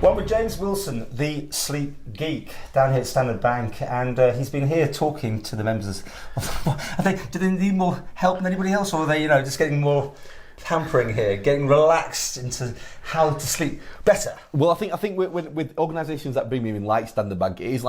Well, with James Wilson, the Sleep Geek, down here at Standard Bank, and he's been here talking to the members. Do they need more help than anybody else, or are they, just getting more pampering here, getting relaxed into how to sleep better? Well, I think with organisations that bring me in, like Standard Bank, it's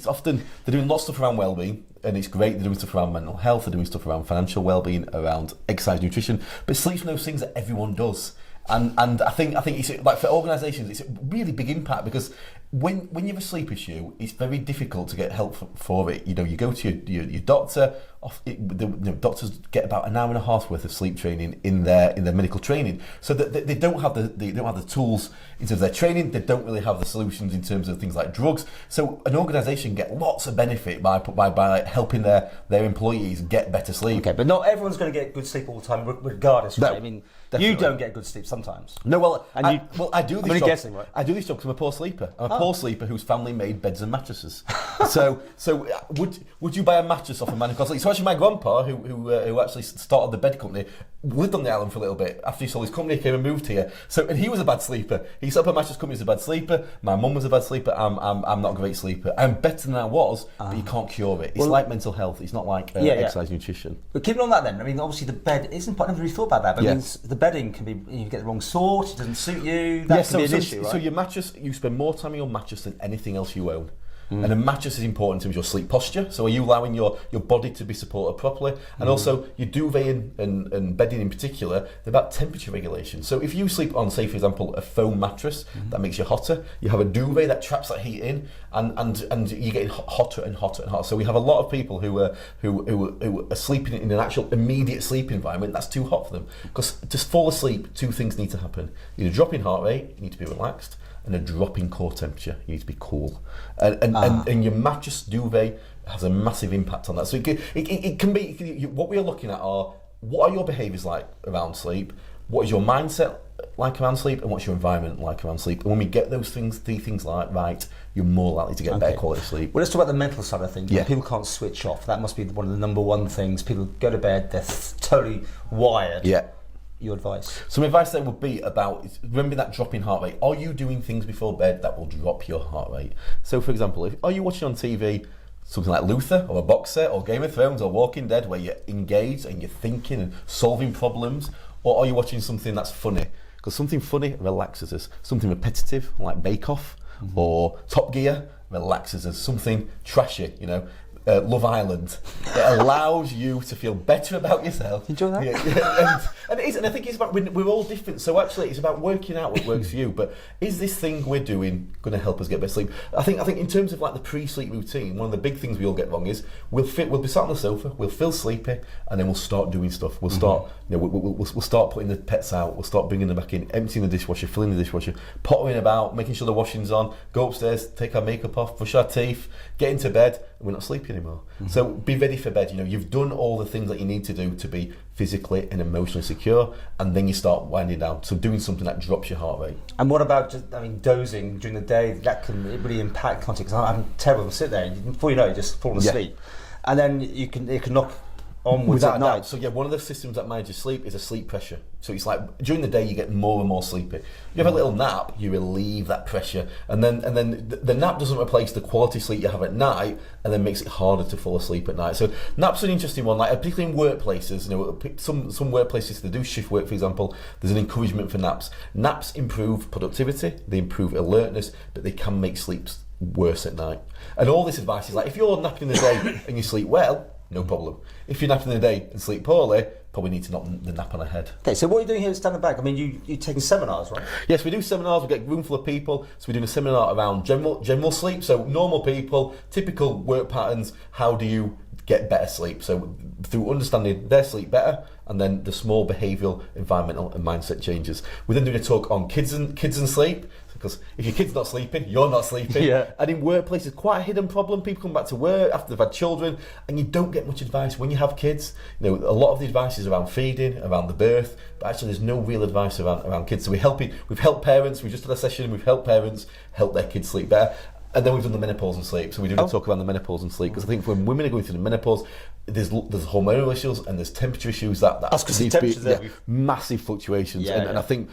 often they're doing lots of stuff around wellbeing, and it's great. They're doing stuff around mental health, they're doing stuff around financial wellbeing, around exercise, nutrition, but sleep's one of those things that everyone does. And I think it's like for organisations, it's a really big impact because when you have a sleep issue, it's very difficult to get help for it. You go to your doctor. Doctors get about an hour and a half worth of sleep training in their medical training, so that they don't have the tools in terms of their training. They don't really have the solutions in terms of things like drugs. So an organisation get lots of benefit by helping their employees get better sleep. Okay, but not everyone's going to get good sleep all the time, regardless. Right? No, I mean, definitely. You don't get good sleep sometimes. No, well, and I do this I'm job. guessing, right? I do this job because I'm a poor sleeper. I'm a poor sleeper whose family made beds and mattresses. so would you buy a mattress off a man who can't sleep? So actually, my grandpa, who actually started the bed company, lived on the island for a little bit. After he sold his company, he came and moved here. And he was a bad sleeper. He set up a mattress company as a bad sleeper. My mum was a bad sleeper. I'm not a great sleeper. I'm better than I was, but you can't cure it. It's like mental health. It's not like exercise, nutrition. But keeping on that then, I mean, obviously the bed isn't. I never really thought about that. But Yeah. I mean, the bedding can be. You get the wrong sort. It doesn't suit you. That can be an issue, right? So your mattress, you spend more time on your mattress than anything else you own. And a mattress is important in terms of your sleep posture. So are you allowing your body to be supported properly? And also your duvet and bedding in particular, they're about temperature regulation. So if you sleep on, say for example, a foam mattress that makes you hotter, you have a duvet that traps that heat in, and you're getting hotter and hotter and hotter. So we have a lot of people who are sleeping in an actual immediate sleep environment that's too hot for them. Because to fall asleep, two things need to happen. You need a drop in heart rate, you need to be relaxed, and a drop in core temperature. You need to be cool, and your mattress duvet has a massive impact on that. So it can be what we are looking at are what are your behaviours like around sleep, what is your mindset like around sleep, and what's your environment like around sleep. And when we get those three things right, you're more likely to get better quality sleep. Well, let's talk about the mental side of things. Yeah. People can't switch off. That must be one of the number one things. People go to bed, they're totally wired. Yeah. Your advice? Some advice then would be about remembering that drop in heart rate. Are you doing things before bed that will drop your heart rate? So for example, are you watching on TV something like Luther or a boxer or Game of Thrones or Walking Dead where you're engaged and you're thinking and solving problems, or are you watching something that's funny? Because something funny relaxes us. Something repetitive like Bake Off or Top Gear relaxes us. Something trashy, Love Island. It allows you to feel better about yourself. Enjoy that? Yeah. And it is, and I think it's about we're all different. So actually, it's about working out what works for you. But is this thing we're doing going to help us get better sleep? I think in terms of like the pre-sleep routine, one of the big things we all get wrong is we'll be sat on the sofa, we'll feel sleepy, and then we'll start doing stuff. We'll start, we'll start putting the pets out. We'll start bringing them back in, emptying the dishwasher, filling the dishwasher, pottering about, making sure the washing's on. Go upstairs, take our makeup off, brush our teeth, get into bed. And we're not sleeping anymore. So be ready for bed. You've done all the things that you need to do to be physically and emotionally secure, and then you start winding down. So doing something that drops your heart rate. And what about dozing during the day? That can really impact content. Because I'm terrible to sit there, and before you know it, you just fall asleep, and then it can knock onwards at night. So one of the systems that manages sleep is a sleep pressure. So it's like during the day you get more and more sleepy. You have a little nap, you relieve that pressure, and then the nap doesn't replace the quality sleep you have at night, and then makes it harder to fall asleep at night. So naps are an interesting one, like particularly in workplaces. Some workplaces they do shift work, for example. There's an encouragement for naps. Naps improve productivity, they improve alertness, but they can make sleep worse at night. And all this advice is like if you're napping in the day and you sleep well, no problem. If you're napping in the day and sleep poorly, probably need to knock the nap on the head. Okay, so what are you doing here at Standard Bank? I mean, you're taking seminars, right? Yes, we do seminars. We get a room full of people. So we're doing a seminar around general sleep. So normal people, typical work patterns. How do you get better sleep? So through understanding their sleep better, and then the small behavioural, environmental, and mindset changes. We're then doing a talk on kids and sleep. Because if your kid's not sleeping, you're not sleeping. Yeah. And in workplaces, quite a hidden problem. People come back to work after they've had children, and you don't get much advice when you have kids. A lot of the advice is around feeding, around the birth, but actually there's no real advice around kids. So we've helped parents. We've just had a session. We've helped parents help their kids sleep better. And then we've done the menopause and sleep. So we do talk about the menopause and sleep, because I think when women are going through the menopause, there's hormonal issues and there's temperature issues that massive fluctuations. And I think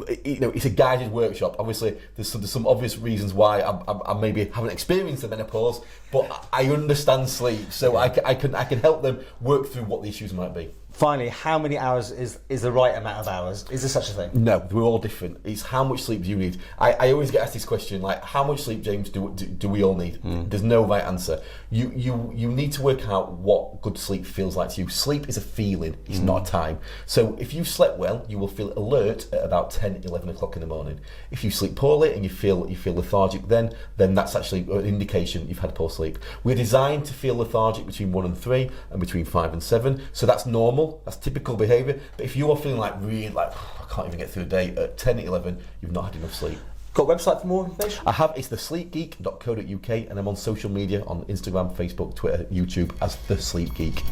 it's a guided workshop. Obviously, there's some obvious reasons why I maybe haven't experienced the menopause, but I understand sleep, so I can help them work through what the issues might be. Finally, how many hours is the right amount of hours? Is there such a thing? No, we're all different. It's how much sleep do you need? I always get asked this question, like, how much sleep, James, do we all need? There's no right answer. You need to work out what good sleep feels like to you. Sleep is a feeling, it's not a time. So if you slept well, you will feel alert at about 10, 11 o'clock in the morning. If you sleep poorly and you feel lethargic, then that's actually an indication you've had poor sleep. We're designed to feel lethargic between 1 and 3 and between 5 and 7, so that's normal. That's typical behaviour. But if you are feeling really like, I can't even get through a day, at 10, 11, you've not had enough sleep. Got a website for more information? I have. It's thesleepgeek.co.uk, and I'm on social media on Instagram, Facebook, Twitter, YouTube as The Sleep Geek.